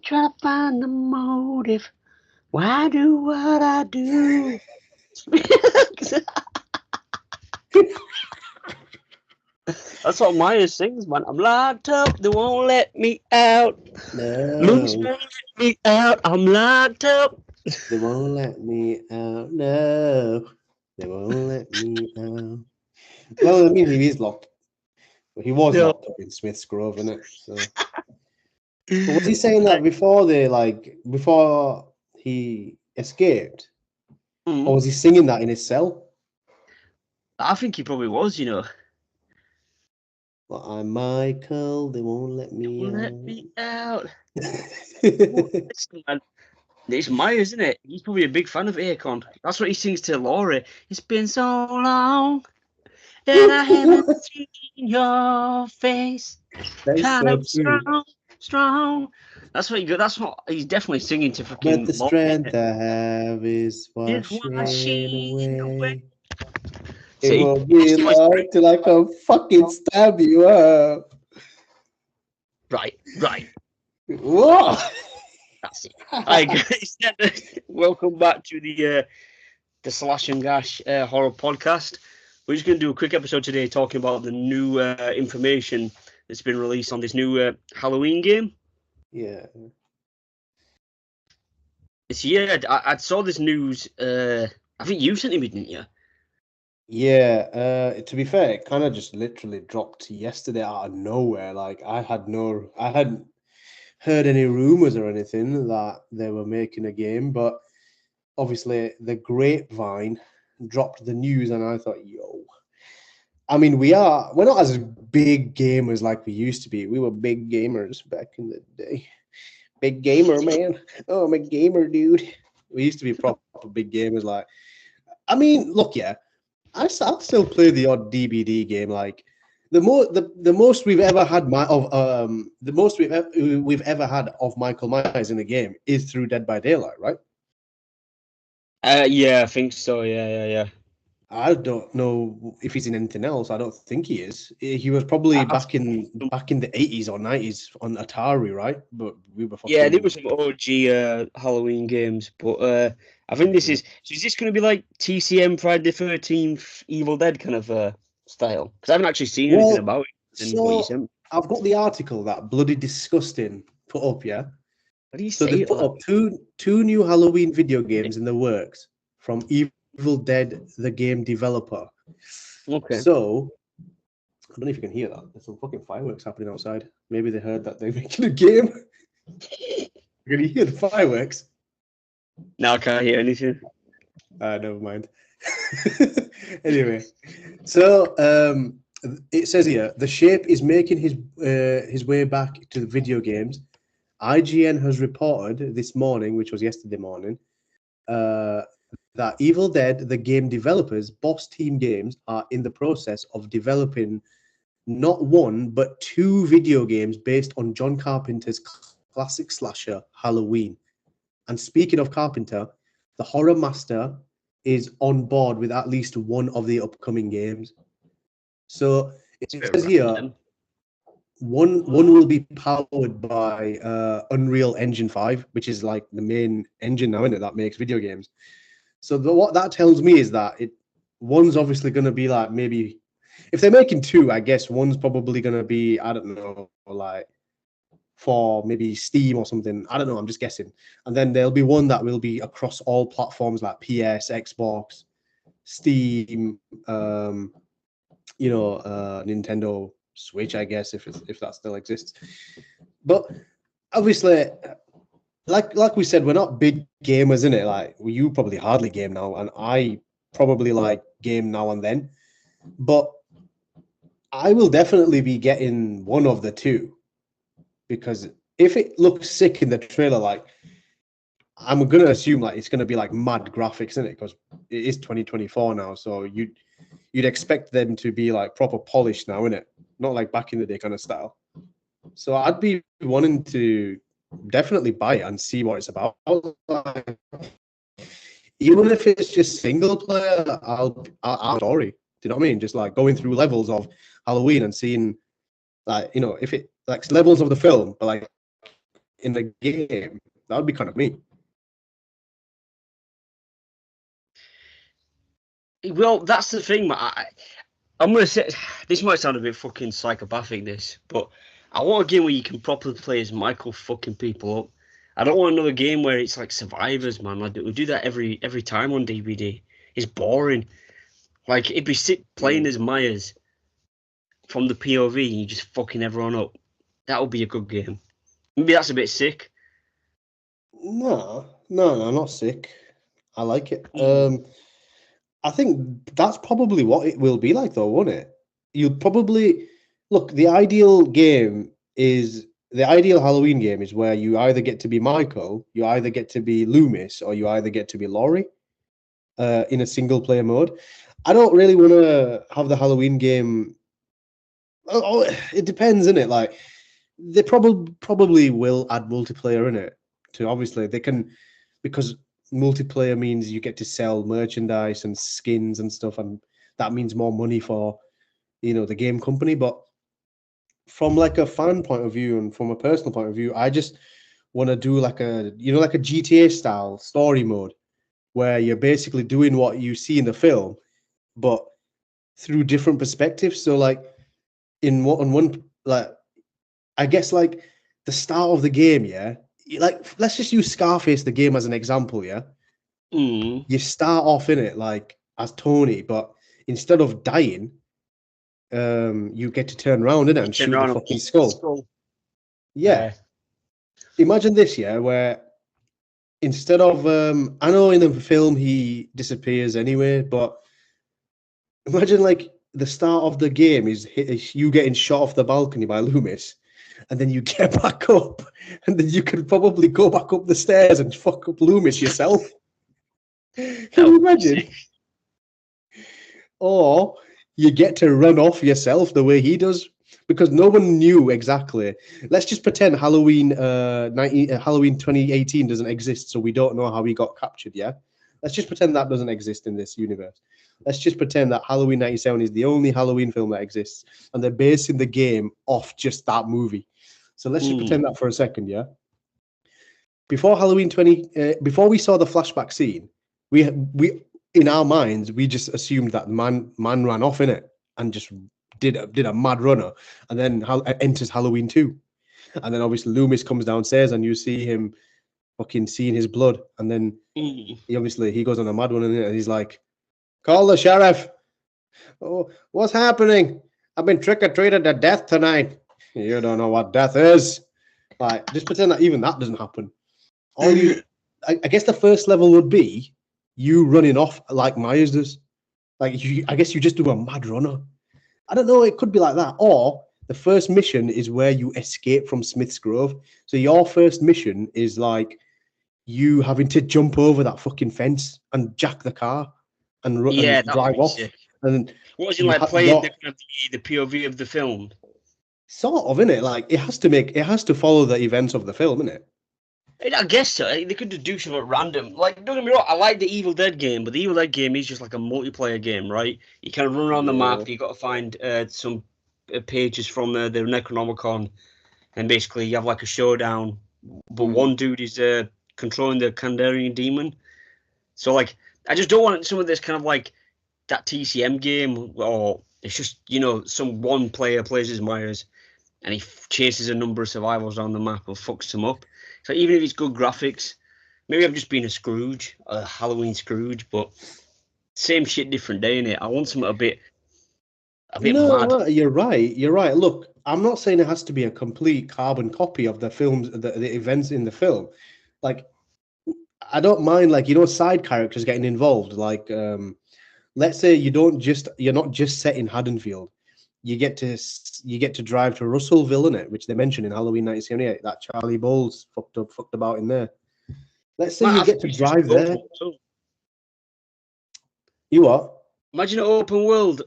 try to find the motive. Why do what I do? That's what Maya sings, man. I'm locked up, they won't let me out. Loose No, won't let me out. I'm locked up. they won't let me out. No, they won't let me out. Well, I mean, he is locked. He was No. locked up in Smith's Grove, isn't it? So, but was he saying that before before he escaped, or Mm. was he singing that in his cell? I think he probably was, you know. Like, I'm Michael, they won't let They me won't let out. me out. Listen, man. It's Myers, isn't it? He's probably a big fan of Akon. That's what he sings to Laurie. It's been so long that I haven't seen your face. That is Trying to so be true. strong, strong. That's what he got. That's what he's definitely singing to But fucking the Laurie. strength I have is It's washing washing away. away. It See, won't be that's always long till I come fucking stab you up. right, right. Whoa! That's it. Hi guys, welcome back to the Slash and Gash horror podcast. We're just going to do a quick episode today talking about the new information that's been released on this new Halloween game. Yeah. It's I saw this news. I think you sent it me, didn't you? Yeah, to be fair, it kind of just literally dropped yesterday out of nowhere. Like I hadn't heard any rumors or anything that they were making a game, but obviously the grapevine dropped the news, and I thought, yo, I mean, we're not as big gamers like we used to be. We were big gamers back in the day. Big gamer, man. Oh, I'm a gamer, dude. We used to be proper big gamers. Like, I mean, look, yeah, I'll still play the odd DBD game. Like, the most we've ever had the most we've ever had of Michael Myers in a game is through Dead by Daylight, right? Yeah, I think so. Yeah. I don't know if he's in anything else. I don't think he is. He was probably I've, back in the 80s or 90s on Atari, right? But we were yeah, there fucking was some OG Halloween games, but I think this is. So is this going to be like TCM Friday the 13th Evil Dead kind of style? Because I haven't actually seen anything well. about it in what you So sent. I've got the article that bloody disgusting put up. Yeah. What do you So say they've it put like? up two new Halloween video games in the works from Evil Dead, the game developer. Okay. So I don't know if you can hear that. There's some fucking fireworks happening outside. Maybe they heard that they're making a game. Can you hear the fireworks? Now I can't hear anything. Never mind. Anyway, so it says here the shape is making his way back to the video games. IGN has reported this morning, which was yesterday morning, uh, that Evil Dead, the game developers, Boss Team Games, are in the process of developing not one but two video games based on John Carpenter's classic slasher Halloween. And speaking of Carpenter, the horror master is on board with at least one of the upcoming games. So It's a it bit says random here then. one will be powered by Unreal Engine 5, which is like the main engine now, isn't it, that makes video games. So what that tells me is that one's obviously going to be like maybe if they're making two, I guess one's probably going to be I don't know like for maybe Steam or something. I don't know. I'm just guessing. And then there'll be one that will be across all platforms like PS, Xbox, Steam, Nintendo Switch, I guess, if that still exists. But obviously, like we said, we're not big gamers in it. Like you probably hardly game now, and I probably like game now and then. But I will definitely be getting one of the two because if it looks sick in the trailer, like I'm gonna assume like it's gonna be like mad graphics in it because it is 2024 now, so you'd expect them to be like proper polished now, innit? Not like back in the day kind of style. So I'd be wanting to definitely buy it and see what it's about. Like, even if it's just single player, I'll story. Do you know what I mean? Just like going through levels of Halloween and seeing like if it like levels of the film, but like in the game. That would be kind of me. Well, that's the thing, man. I'm gonna say this might sound a bit fucking psychopathic, but I want a game where you can properly play as Michael fucking people up. I don't want another game where it's like Survivors, man. Like we do that every time on DVD. It's boring. Like it'd be sick playing as Myers from the POV and you just fucking everyone up. That would be a good game. Maybe that's a bit sick. No, not sick. I like it. Mm. I think that's probably what it will be like, though, won't it? You'll probably look. The ideal Halloween game is where you either get to be Michael, you either get to be Loomis, or you either get to be Laurie. In a single player mode. I don't really want to have the Halloween game. Oh, it depends, innit? Like they probably will add multiplayer in it. To obviously they can, because multiplayer means you get to sell merchandise and skins and stuff, and that means more money for the game company. But from like a fan point of view and from a personal point of view, I just want to do like a GTA style story mode where you're basically doing what you see in the film, but through different perspectives. So like on one, like I guess like the start of the game, yeah. Like let's just use Scarface the game as an example, yeah. Mm. You start off in it like as Tony, but instead of dying, you get to turn around in it and shoot the fucking skull. Yeah. Imagine this, yeah, where instead of I know in the film he disappears anyway, but imagine like the start of the game is you getting shot off the balcony by Loomis, and then you get back up, and then you can probably go back up the stairs and fuck up Loomis yourself. Can you imagine? Or you get to run off yourself the way he does, because no one knew exactly. Let's just pretend Halloween 2018 doesn't exist, so we don't know how he got captured. Yeah, let's just pretend that doesn't exist in this universe. Let's just pretend that Halloween 97 is the only Halloween film that exists, and they're basing the game off just that movie. So let's just pretend that for a second, yeah. Before Halloween before we saw the flashback scene, we in our minds we just assumed that man ran off in it and just did a mad runner, and then enters Halloween 2, and then obviously Loomis comes downstairs and you see him fucking seeing his blood, and then he goes on a mad one and he's like, "Call the sheriff. Oh, what's happening? I've been trick-or-treated to death tonight." You don't know what death is. Like, just pretend that even that doesn't happen. All I guess the first level would be you running off like Myers does. Like, I guess you just do a mad runner. I don't know. It could be like that. Or the first mission is where you escape from Smith's Grove. So your first mission is like you having to jump over that fucking fence and jack the car and drive off. Sick. And what was it like playing the POV of the film? Sort of, innit? Like it has to follow the events of the film, innit? I guess so. They could do something random. Like, don't get me wrong, I like the Evil Dead game, but the Evil Dead game is just like a multiplayer game, right? You kind of run around the map. You got to find some pages from the Necronomicon, and basically you have like a showdown. But one dude is controlling the Kandarian demon. So like, I just don't want some of this kind of like that TCM game, or it's just some one player plays as Myers, and he chases a number of survivors around the map or fucks them up. So even if it's good graphics, maybe I've just been a Halloween Scrooge, but same shit, different day, innit? I want something a bit mad. You're right. Look, I'm not saying it has to be a complete carbon copy of the films, the events in the film. Like, I don't mind, like, side characters getting involved. Like, let's say you're not just set in Haddonfield. You get to drive to Russellville, innit, which they mentioned in Halloween 1978. That Charlie Bowles fucked about in there. Let's say you get to drive there. You what? Imagine an open world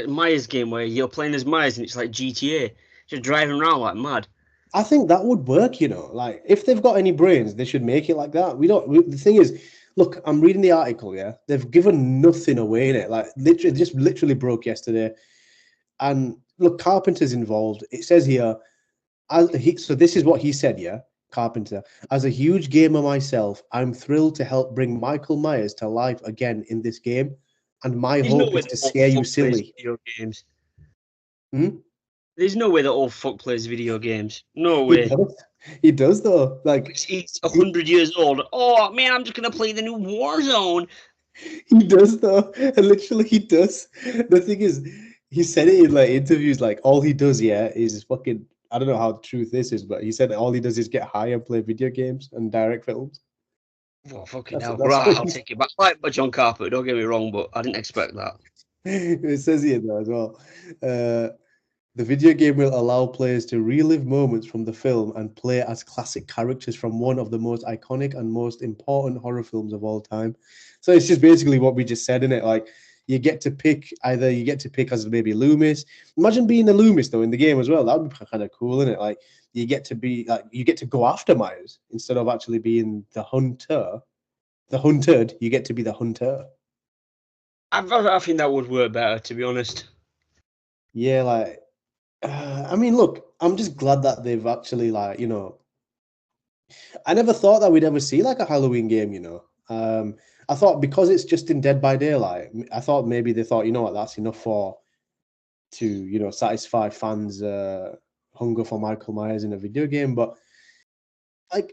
Myers game where you're playing as Myers and it's like GTA, just driving around like mad. I think that would work, Like, if they've got any brains, they should make it like that. The thing is, look, I'm reading the article, yeah? They've given nothing away in it. Like, literally broke yesterday. And look, Carpenter's involved. It says here, so this is what he said, yeah? Carpenter. As a huge gamer myself, I'm thrilled to help bring Michael Myers to life again in this game, and my There's no hope way is that to old scare you fuck plays silly. video games. Hmm? There's no way that old fuck plays video games. No He way. does. He does though. Like He's 100 years old. Oh man, I'm just gonna play the new Warzone. he does though. And literally he does. The thing is, he said it in like interviews, like all he does, yeah, is fucking I don't know how true this is, but he said all he does is get high and play video games and direct films. Oh fucking hell! That's Right, what I'll he's, take it back. Right, but John Carpenter. Don't get me wrong, but I didn't expect that. it says here though as well. The video game will allow players to relive moments from the film and play as classic characters from one of the most iconic and most important horror films of all time. So it's just basically what we just said in it. Like you get to pick either you get to pick as maybe Loomis. Imagine being a Loomis though in the game as well. That would be kind of cool, isn't it? Like you get to be like you get to go after Myers instead of actually being the hunter. The hunted, you get to be the hunter. I think that would work better, to be honest. Yeah, like I mean, look, I'm just glad that they've actually like I never thought that we'd ever see like a Halloween game. I thought because it's just in Dead by Daylight, I thought maybe they thought, you know what, that's enough to satisfy fans' hunger for Michael Myers in a video game. But like,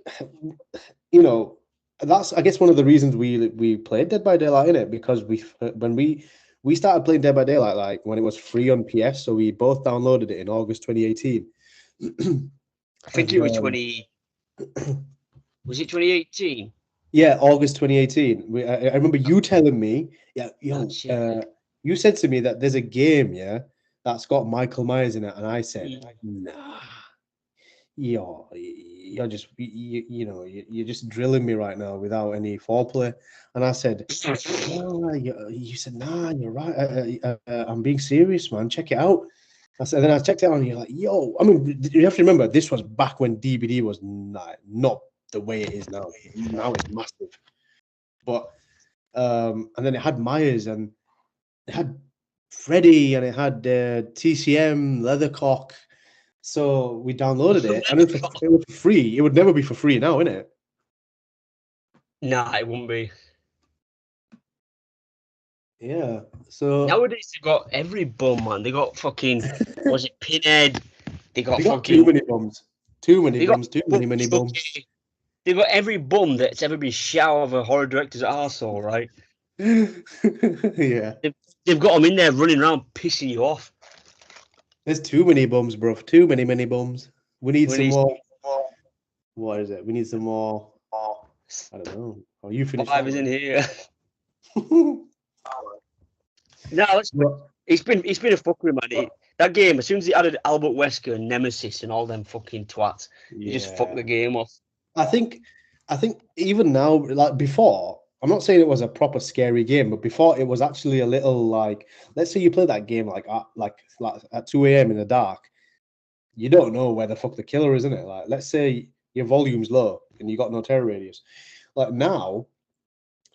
that's I guess one of the reasons we played Dead by Daylight in it because when we started playing Dead by Daylight like when it was free on PS, so we both downloaded it in August 2018. I think it was 20. Was it 2018? Yeah, August 2018. I remember you telling me, yeah, you said to me that there's a game, yeah, that's got Michael Myers in it, and I said, nah, you're just you're just drilling me right now without any foreplay. And I said, nah, you said, nah, you're right. I'm being serious, man. Check it out. Then I checked it out, and you're like, yo. I mean, you have to remember this was back when DVD was not the way it is now. Now it's massive. But and then it had Myers and it had Freddy and it had TCM Leathercock. So we downloaded it, and it was free. It would never be for free now, innit? Nah, it wouldn't be. Yeah. So Nowadays they got every bum, man. They got fucking was it Pinhead? They got too fucking many bums. Too many they got bums. Too many bums. They got every bum that's ever been shot out of a horror director's arsehole, right? Yeah. They've got them in there running around pissing you off. There's too many bums, bro. Too many bums. We need some more. What is it? We need some more. I don't know. Oh, you finished that in here. one. No, it's been a fuckery, man. That game, as soon as they added Albert Wesker and Nemesis and all them fucking twats, you just fucked the game off. I think even now, like before, I'm not saying it was a proper scary game, but before it was actually a little like, let's say you play that game like at 2 a.m. in the dark, you don't know where the fuck the killer is, isn't it? Like, let's say your volume's low and you got no terror radius. Like now,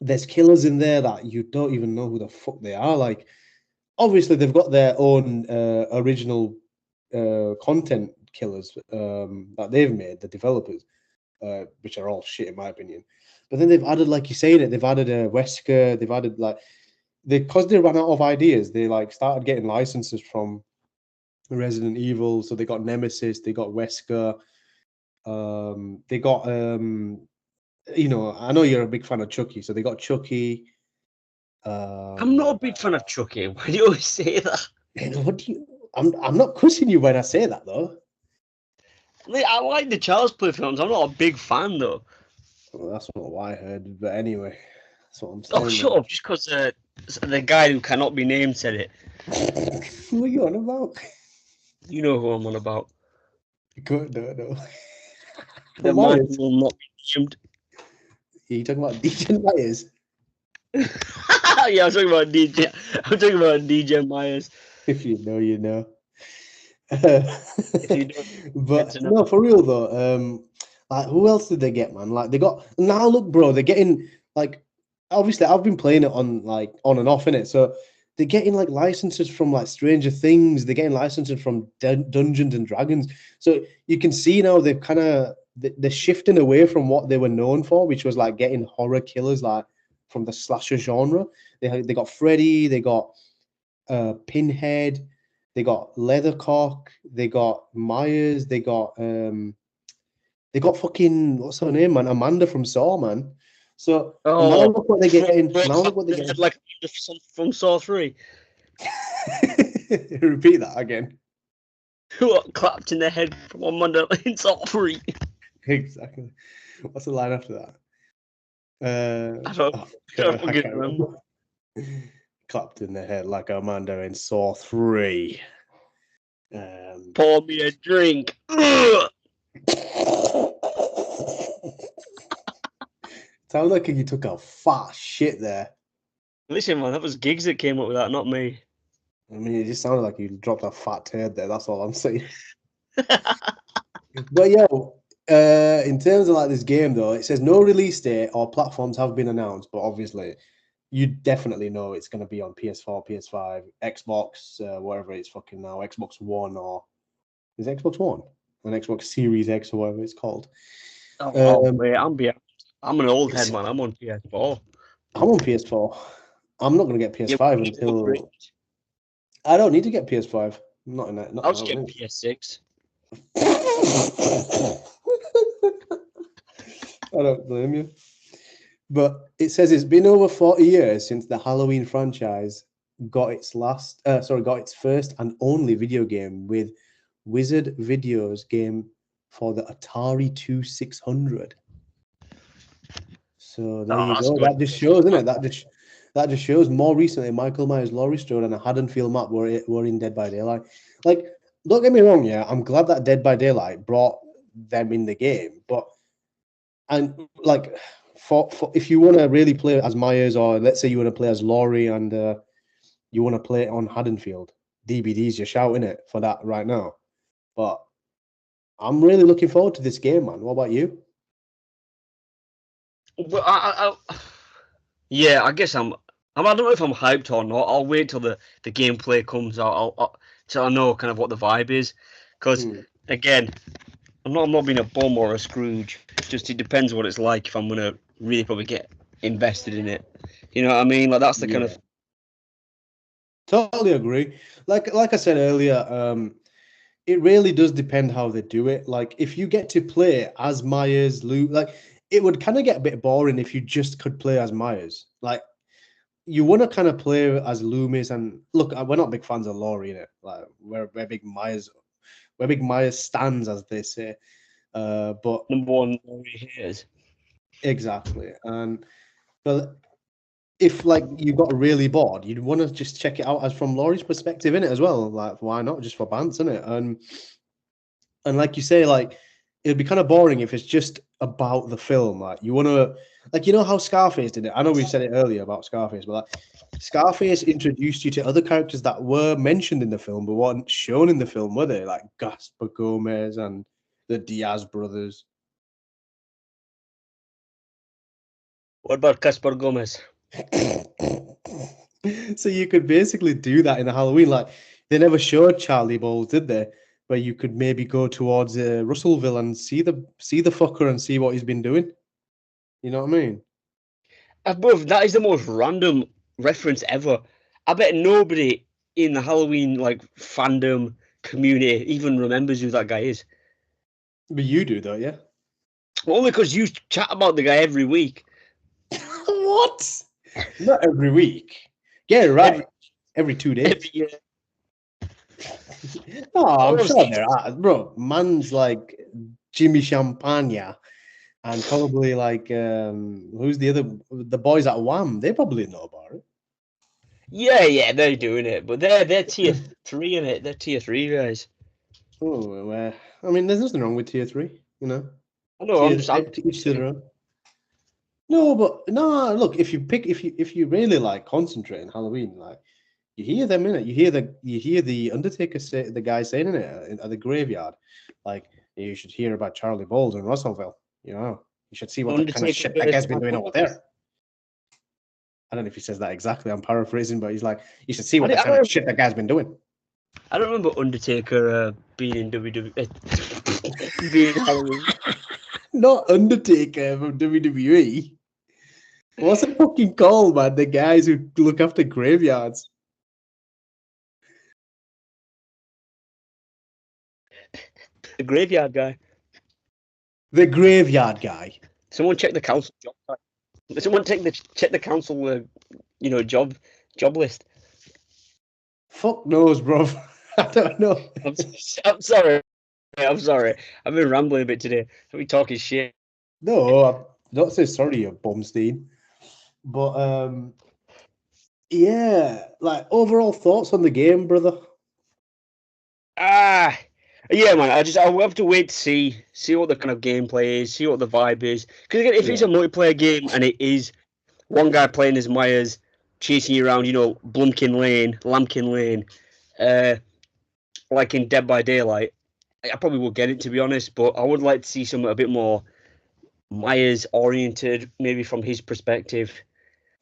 there's killers in there that you don't even know who the fuck they are. Like, obviously they've got their own original content killers that they've made, the developers, which are all shit in my opinion. But then they've added, like you saying it, they've added a Wesker, they've added because they ran out of ideas, they like started getting licenses from Resident Evil. So they got Nemesis, they got Wesker, they got I know you're a big fan of Chucky, so they got Chucky. I'm not a big fan of Chucky. Why do you always say that? What do you? I'm not cussing you when I say that though. I like the Child's Play films. I'm not a big fan though. Well, that's not what I heard, but anyway, that's what I'm saying. Oh, shut up! Just because the guy who cannot be named said it. What are you on about? You know who I'm on about. Good, no. The man who will not be named. Are you talking about DJ Myers? Yeah, I'm talking about DJ. I'm talking about DJ Myers. If you know, you know. If you don't, but no, for real though. Like, who else did they get, man? Like, they got now. Look, bro, they're getting like. Obviously, I've been playing it on and off in it, so they're getting like licenses from like Stranger Things. They're getting licenses from Dungeons and Dragons. So you can see now they've kind of they're shifting away from what they were known for, which was like getting horror killers like from the slasher genre. They got Freddy, they got Pinhead, they got Leathercock, they got Myers, they got fucking, what's her name, man? Amanda from Saw, man. So now look what they're getting. Now look what they're getting. Like from Saw 3. Repeat that again. What, clapped in the head from Amanda in Saw 3? Exactly. What's the line after that? I don't fucking remember. Clapped in the head like Amanda in Saw 3. Pour me a drink. Sounds like you took a fat shit there. Listen, man, that was Gigs that came up with that, not me. I mean, it just sounded like you dropped a fat turd there. That's all I'm saying. But in terms of like this game, though, it says no release date or platforms have been announced. But obviously, you definitely know it's going to be on PS4, PS5, Xbox, whatever it's fucking now, Xbox One, or is it Xbox One and Xbox Series X or whatever it's called. Wait, I'm an old head, man. I'm on PS4. I'm on PS4. I'm not going to get PS5 until. I don't need to get PS5. I'm not in that. I'll just get PS6. I don't blame you. But it says it's been over 40 years since the Halloween franchise got its first and only video game with Wizard Video's game for the Atari 2600. So there you go. Good. That just shows, isn't it? That just shows. More recently, Michael Myers, Laurie Strode, and a Haddonfield map were in Dead by Daylight. Like, don't get me wrong, yeah, I'm glad that Dead by Daylight brought them in the game, but for if you want to really play as Myers, or let's say you want to play as Laurie and you want to play on Haddonfield, DBD's your shout, innit, for that right now. But I'm really looking forward to this game, man. What about you? Well, I guess I don't know if I'm hyped or not. I'll wait till the gameplay comes out. Till I know kind of what the vibe is, because again, I'm not being a bum or a Scrooge. Just it depends what it's like if I'm gonna really probably get invested in it. You know what I mean? Like that's the kind of. Totally agree. Like I said earlier, it really does depend how they do it. Like if you get to play as Myers, like it would kind of get a bit boring if you just could play as Myers. Like you want to kind of play as Loomis, and look, we're not big fans of Laurie in it. Like we're big Myers stands, as they say. But number one Laurie is exactly, but if like you got really bored, you'd want to just check it out as from Laurie's perspective in it as well. Like why not, just for bants, innit? And like you say, like it'd be kind of boring if it's just about the film. Like you want to, like, you know how Scarface did it. I know we've said it earlier about Scarface, but like Scarface introduced you to other characters that were mentioned in the film but weren't shown in the film, were they? Like Gaspar Gomez and the Diaz brothers. What about Gaspar Gomez? So you could basically do that in a Halloween. Like they never showed Charlie Balls, did they? Where you could maybe go towards Russellville and see the fucker and see what he's been doing. You know what I mean? Bro, that is the most random reference ever. I bet nobody in the Halloween like fandom community even remembers who that guy is. But you do, though, yeah? Only because you chat about the guy every week. What? Not every week. Get it right. Every 2 days. Every year. No, I'm sure there are. Bro, man's like Jimmy Champagne and probably like, who's the boys at Wham? They probably know about it. Yeah, they're doing it. But they're tier 3 in it. They're tier 3 guys. Oh, well, I mean, there's nothing wrong with tier 3, you know? I know, each to their own. No, but no, look, if you really like concentrate on Halloween, like you hear them in it, you hear the Undertaker say, the guy saying in it at the graveyard, like you should hear about Charlie Balls and Russellville, you know, you should see what the kind of shit that guy's been doing over there. I don't know if he says that exactly, I'm paraphrasing, but he's like, you should see what the kind of shit that guy's been doing. I don't remember Undertaker being in WWE, being in Halloween. Not Undertaker from WWE. What's it fucking called, man? The guys who look after graveyards. The graveyard guy. The graveyard guy. Someone check the council job. Someone check the council, job list. Fuck knows, bro. I don't know. I'm sorry. I'm sorry. I've been rambling a bit today. I've been talking shit. No, I don't say sorry, you bumstein. But yeah, like overall thoughts on the game, brother. Yeah, man. I'll have to wait to see what the kind of gameplay is, see what the vibe is. Because again, if it's a multiplayer game and it is one guy playing as Myers, chasing you around, Lambkin Lane, like in Dead by Daylight, I probably will get it, to be honest. But I would like to see something a bit more Myers oriented, maybe from his perspective.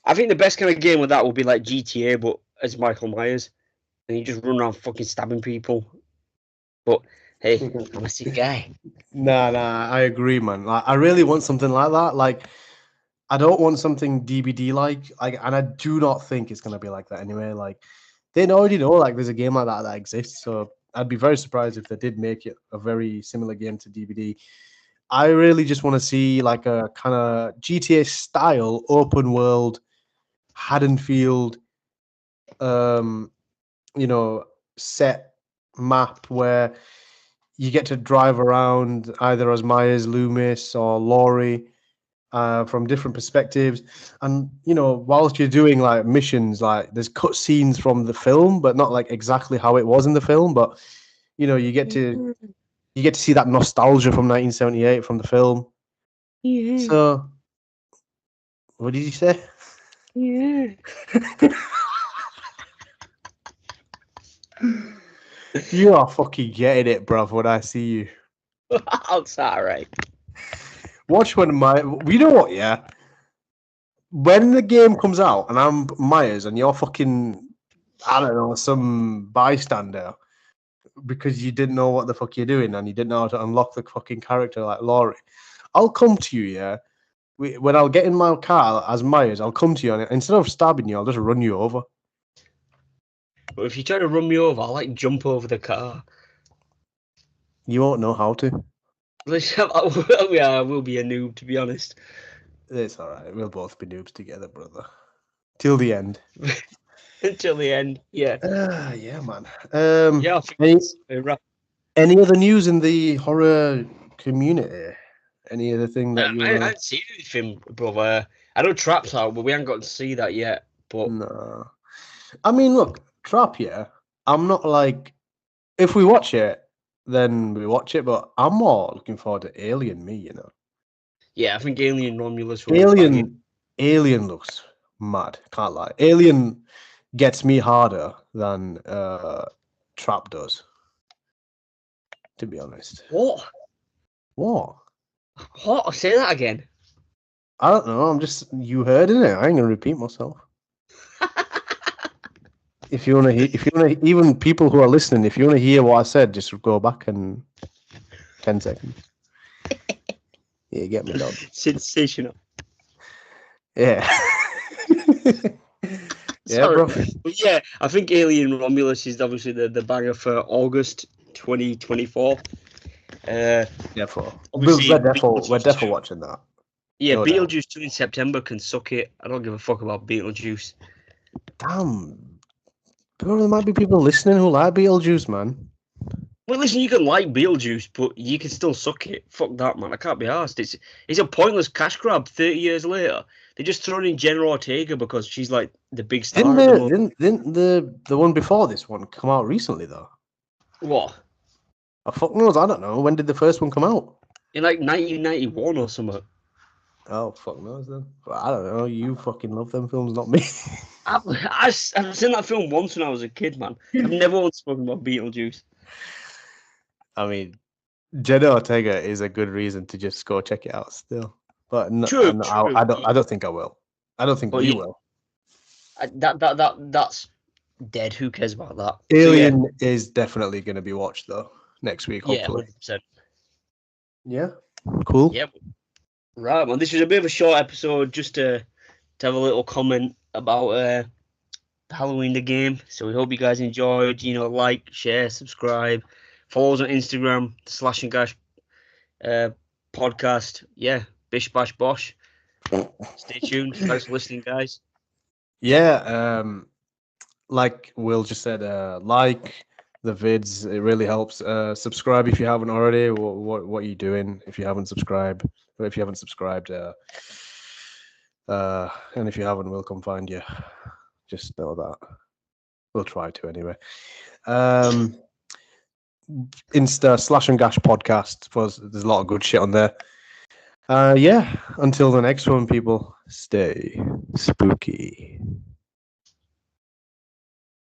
I think the best kind of game with that would be like GTA, but as Michael Myers, and you just run around fucking stabbing people. But hey, I'm a sick guy. Nah, I agree, man. Like, I really want something like that. Like, I don't want something DBD like, and I do not think it's gonna be like that anyway. Like, they already know like there's a game like that exists, so I'd be very surprised if they did make it a very similar game to DBD. I really just want to see like a kind of GTA style open world, Haddonfield, set map where you get to drive around either as Myers, Loomis, or Laurie from different perspectives. And, whilst you're doing like missions, like there's cut scenes from the film, but not like exactly how it was in the film. But, you get to see that nostalgia from 1978 from the film. Yeah. So, what did you say? Yeah. You are fucking getting it, bruv, when I see you. That's all right. Watch when you know what, yeah? When the game comes out and I'm Myers and you're fucking, I don't know, some bystander because you didn't know what the fuck you're doing and you didn't know how to unlock the fucking character like Laurie, I'll come to you, yeah? When I'll get in my car as Myers, I'll come to you and instead of stabbing you, I'll just run you over. But if you try to run me over, I'll like jump over the car. You won't know how to. I will be a noob, to be honest. It's all right. We'll both be noobs together, brother. Till the end. Until the end, yeah. Yeah, man. Yeah, I think any other news in the horror community? Any other thing that you? I haven't seen anything, brother. I know Trap's out, but we haven't got to see that yet. But No. I mean, look, Trap. Yeah, I'm not like if we watch it, then we watch it. But I'm more looking forward to Alien. Yeah, I think Alien Romulus. Alien looks mad. Can't lie. Alien gets me harder than Trap does. To be honest. What? Say that again. I don't know. You heard it. I ain't gonna repeat myself. If you wanna even people who are listening, if you wanna hear what I said, just go back and 10 seconds. Yeah, get me, dog. Sensational. Yeah. Yeah, bro. But yeah, I think Alien Romulus is obviously the banger for August 2024. We're definitely watching that. Yeah, no Beetlejuice 2 in September can suck it. I don't give a fuck about Beetlejuice. Damn. Bro, there might be people listening who like Beetlejuice, man. Well, listen, you can like Beetlejuice, but you can still suck it. Fuck that, man. I can't be arsed. It's a pointless cash grab 30 years later. They just thrown in Jenna Ortega because she's like the big star. Didn't the one before this one come out recently, though? What? Fuck knows, I don't know. When did the first one come out? In like 1991 or something. Oh, fuck knows then. Well, I don't know. You fucking love them films, not me. I've seen that film once when I was a kid, man. I've never once spoken about Beetlejuice. I mean, Jenna Ortega is a good reason to just go check it out still. But no, true. I don't think I will. I don't think we will. That's dead. Who cares about that? Alien is definitely going to be watched though next week. Hopefully. Yeah, 100%. Yeah. Cool. Yep. Right, well, this was a bit of a short episode just to have a little comment about Halloween the game. So we hope you guys enjoyed. Like, share, subscribe, follow us on Instagram, the Slash and Gash podcast. Yeah, bish bash bosh. Stay tuned. Thanks for listening, guys. Yeah. Like Will just said, like the vids. It really helps. Subscribe if you haven't already. What are you doing if you haven't subscribed? And if you haven't, we'll come find you. Just know that. We'll try to anyway. Insta Slash and Gash podcast. There's a lot of good shit on there. Yeah. Until the next one, people. Stay spooky.